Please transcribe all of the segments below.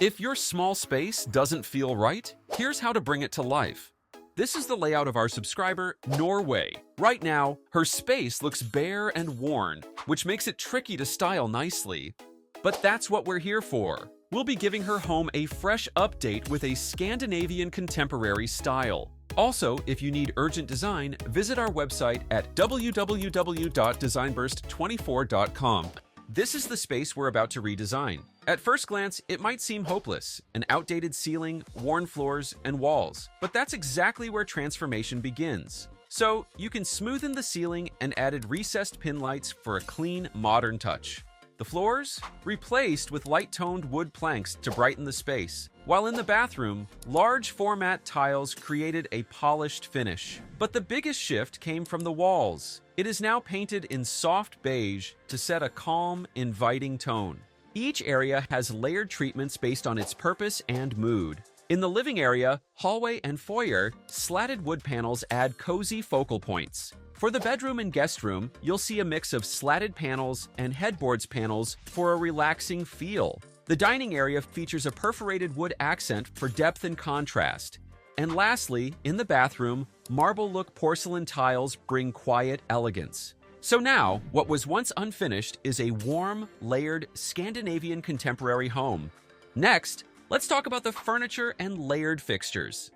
If your small space doesn't feel right, here's how to bring it to life. This is the layout of our subscriber, Norway. Right now, her space looks bare and worn, which makes it tricky to style nicely. But that's what we're here for. We'll be giving her home a fresh update with a Scandinavian-Contemporary style. Also, if you need urgent design, visit our website at www.designburst24.com. This is the space we're about to redesign. At first glance, it might seem hopeless, an outdated ceiling, worn floors, and walls. But that's exactly where transformation begins. So, you can smoothen the ceiling and added recessed pin lights for a clean, modern touch. The floors? Replaced with light-toned wood planks to brighten the space. While in the bathroom, large format tiles created a polished finish. But the biggest shift came from the walls. It is now painted in soft beige to set a calm, inviting tone. Each area has layered treatments based on its purpose and mood. In the living area, hallway, and foyer, slatted wood panels add cozy focal points. For the bedroom and guest room, you'll see a mix of slatted panels and headboards panels for a relaxing feel. The dining area features a perforated wood accent for depth and contrast. And lastly, in the bathroom, marble-look porcelain tiles bring quiet elegance. So now, what was once unfinished is a warm, layered Scandinavian contemporary home. Next, let's talk about the furniture and layered fixtures.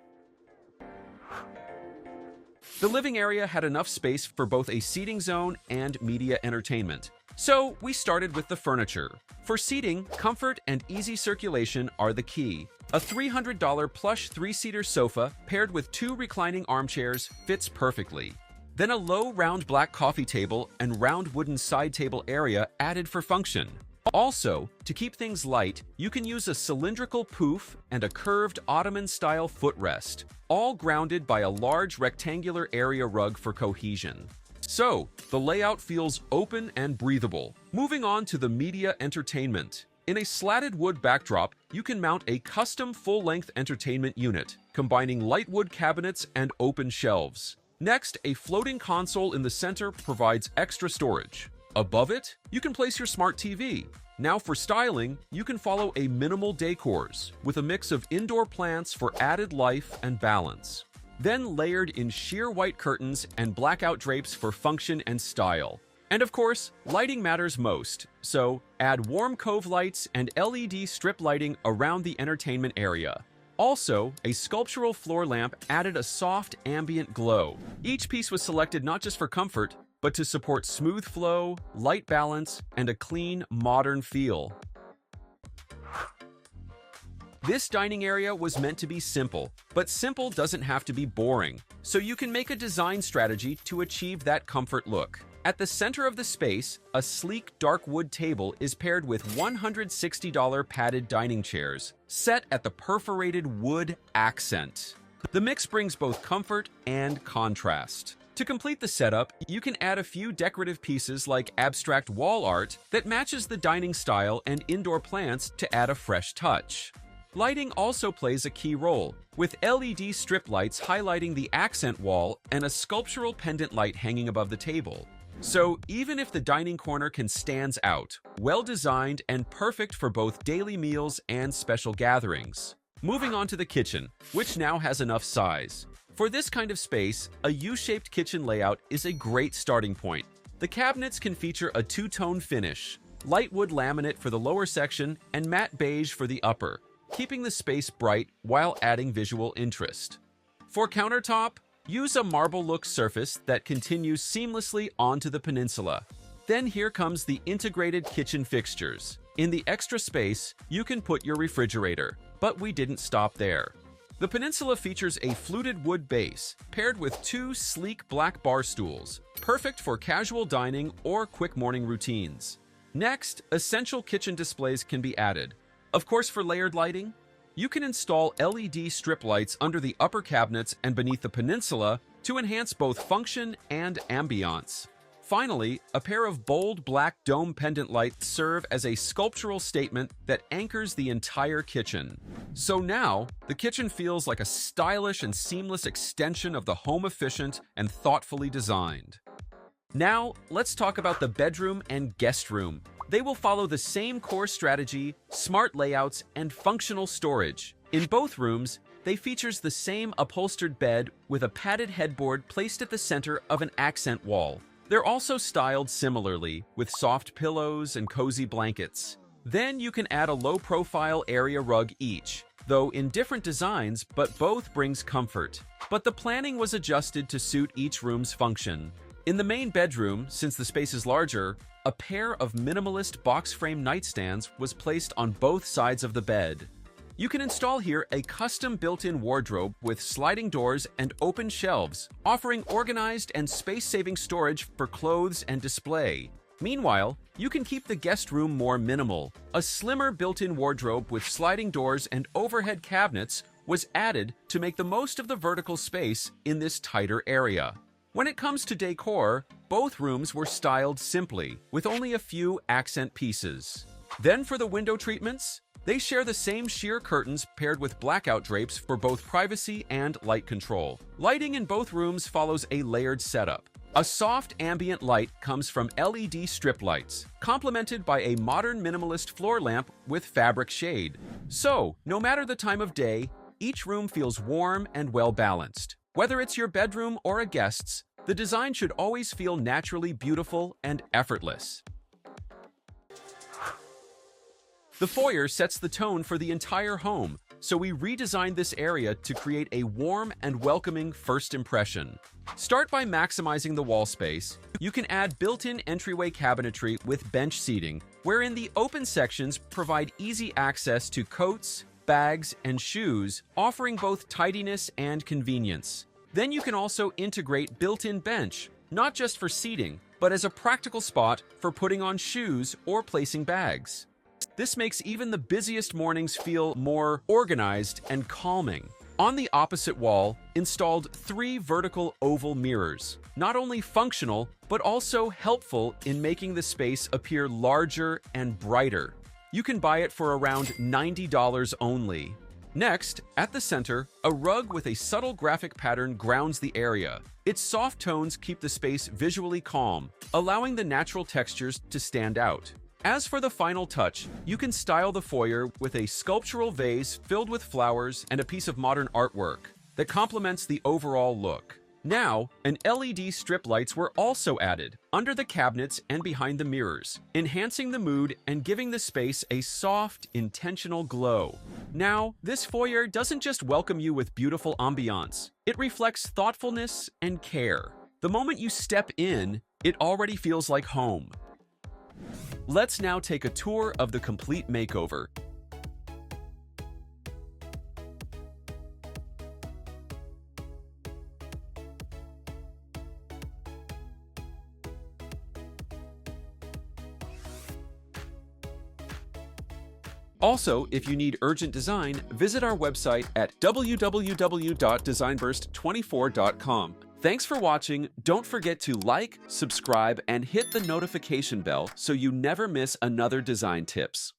The living area had enough space for both a seating zone and media entertainment. So we started with the furniture. For seating, comfort and easy circulation are the key. A $300 plush 3-seater sofa paired with 2 reclining armchairs fits perfectly. Then a low round black coffee table and round wooden side table area added for function. Also, to keep things light, you can use a cylindrical poof and a curved Ottoman-style footrest, all grounded by a large rectangular area rug for cohesion. So, the layout feels open and breathable. Moving on to the media entertainment. In a slatted wood backdrop, you can mount a custom full-length entertainment unit, combining light wood cabinets and open shelves. Next, a floating console in the center provides extra storage. Above it, you can place your smart TV. Now for styling, you can follow a minimal decors with a mix of indoor plants for added life and balance. Then layered in sheer white curtains and blackout drapes for function and style. And of course, lighting matters most, so add warm cove lights and LED strip lighting around the entertainment area. Also, a sculptural floor lamp added a soft ambient glow. Each piece was selected not just for comfort, but to support smooth flow, light balance, and a clean, modern feel. This dining area was meant to be simple, but simple doesn't have to be boring, so you can make a design strategy to achieve that comfort look. At the center of the space, a sleek dark wood table is paired with $160 padded dining chairs, set at the perforated wood accent. The mix brings both comfort and contrast. To complete the setup, you can add a few decorative pieces like abstract wall art that matches the dining style and indoor plants to add a fresh touch. Lighting also plays a key role, with LED strip lights highlighting the accent wall and a sculptural pendant light hanging above the table. So even if the dining corner can stand out, well-designed and perfect for both daily meals and special gatherings. Moving on to the kitchen, which now has enough size. For this kind of space, a U-shaped kitchen layout is a great starting point. The cabinets can feature a two-tone finish, light wood laminate for the lower section and matte beige for the upper, keeping the space bright while adding visual interest. For countertop, use a marble-look surface that continues seamlessly onto the peninsula. Then here comes the integrated kitchen fixtures. In the extra space, you can put your refrigerator, but we didn't stop there. The peninsula features a fluted wood base, paired with 2 sleek black bar stools, perfect for casual dining or quick morning routines. Next, essential kitchen displays can be added. Of course, for layered lighting, you can install LED strip lights under the upper cabinets and beneath the peninsula to enhance both function and ambiance. Finally, a pair of bold black dome pendant lights serve as a sculptural statement that anchors the entire kitchen. So now, the kitchen feels like a stylish and seamless extension of the home, efficient and thoughtfully designed. Now, let's talk about the bedroom and guest room. They will follow the same core strategy, smart layouts, and functional storage. In both rooms, they features the same upholstered bed with a padded headboard placed at the center of an accent wall. They're also styled similarly, with soft pillows and cozy blankets. Then you can add a low-profile area rug each, though in different designs, but both brings comfort. But the planning was adjusted to suit each room's function. In the main bedroom, since the space is larger, a pair of minimalist box-frame nightstands was placed on both sides of the bed. You can install here a custom built-in wardrobe with sliding doors and open shelves, offering organized and space-saving storage for clothes and display. Meanwhile, you can keep the guest room more minimal. A slimmer built-in wardrobe with sliding doors and overhead cabinets was added to make the most of the vertical space in this tighter area. When it comes to decor, both rooms were styled simply, with only a few accent pieces. Then for the window treatments, they share the same sheer curtains paired with blackout drapes for both privacy and light control. Lighting in both rooms follows a layered setup. A soft ambient light comes from LED strip lights, complemented by a modern minimalist floor lamp with fabric shade. So, no matter the time of day, each room feels warm and well-balanced. Whether it's your bedroom or a guest's, the design should always feel naturally beautiful and effortless. The foyer sets the tone for the entire home, so we redesigned this area to create a warm and welcoming first impression. Start by maximizing the wall space. You can add built-in entryway cabinetry with bench seating, wherein the open sections provide easy access to coats, bags, and shoes, offering both tidiness and convenience. Then you can also integrate built-in bench, not just for seating, but as a practical spot for putting on shoes or placing bags. This makes even the busiest mornings feel more organized and calming. On the opposite wall, installed 3 vertical oval mirrors, not only functional, but also helpful in making the space appear larger and brighter. You can buy it for around $90 only. Next, at the center, a rug with a subtle graphic pattern grounds the area. Its soft tones keep the space visually calm, allowing the natural textures to stand out. As for the final touch, you can style the foyer with a sculptural vase filled with flowers and a piece of modern artwork that complements the overall look. Now, an LED strip lights were also added under the cabinets and behind the mirrors, enhancing the mood and giving the space a soft, intentional glow. Now, this foyer doesn't just welcome you with beautiful ambiance, it reflects thoughtfulness and care. The moment you step in, it already feels like home. Let's now take a tour of the complete makeover. Also, if you need urgent design, visit our website at www.designburst24.com. Thanks for watching. Don't forget to like, subscribe, and hit the notification bell so you never miss another design tips.